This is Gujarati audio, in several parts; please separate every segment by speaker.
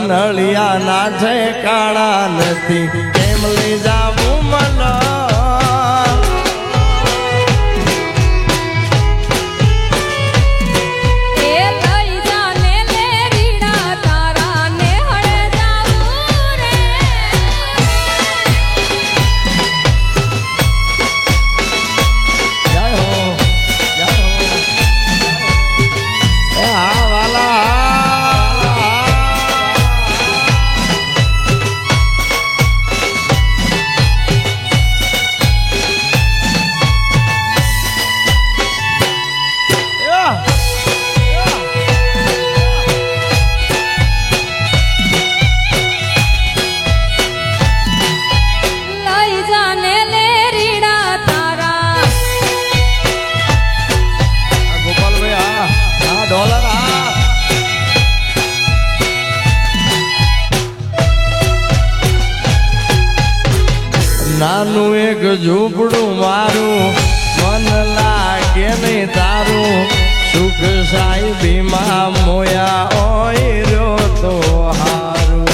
Speaker 1: નળિયા ના ઠેકાણા નથી કેમ લઈ જાવું મને નાનું એક ઝૂંપડું મારું મન લાગે નહીં તારું સુખ સાહેબીમાં મોયા ઓય રહ્યો તો હારું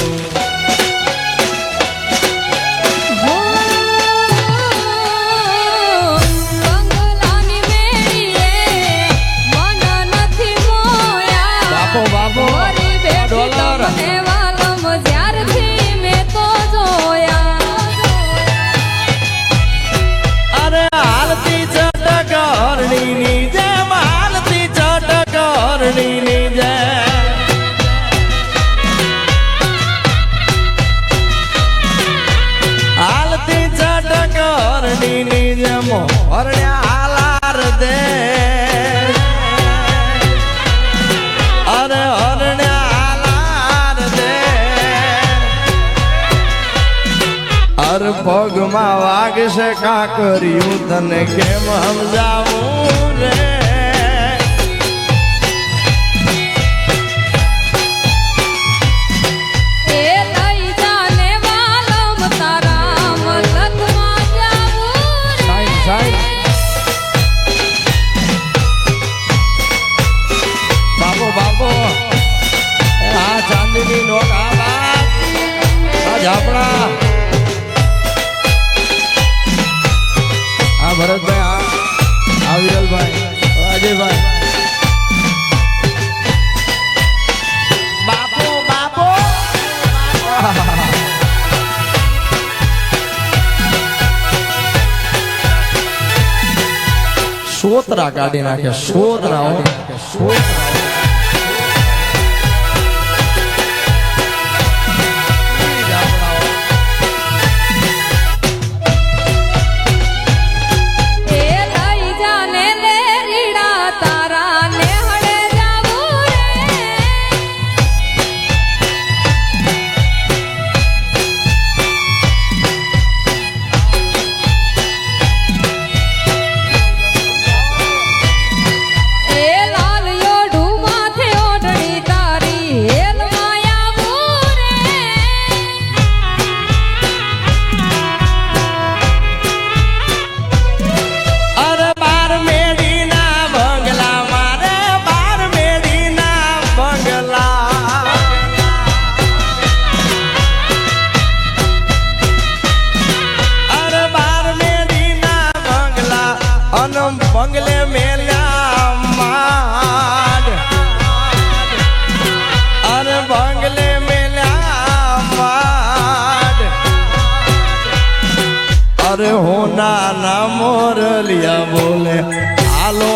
Speaker 1: બાપો બાપો ડોલર પગમાં વાગશે કાકર્યું તને કેમ સમજાવું રે બાપો બાપો આ ચાંદીની નોટ આ ઝાપડા ભરતભાઈ આ વિરલભાઈ અજયભાઈ બાપો બાપો સોતરા કાઢી નાખ્યા સોતરા બંગલે મેલ્યા માડ અરે બંગલે મેલ્યા માડ અરે હોના ના મોરલિયા બોલે હાલો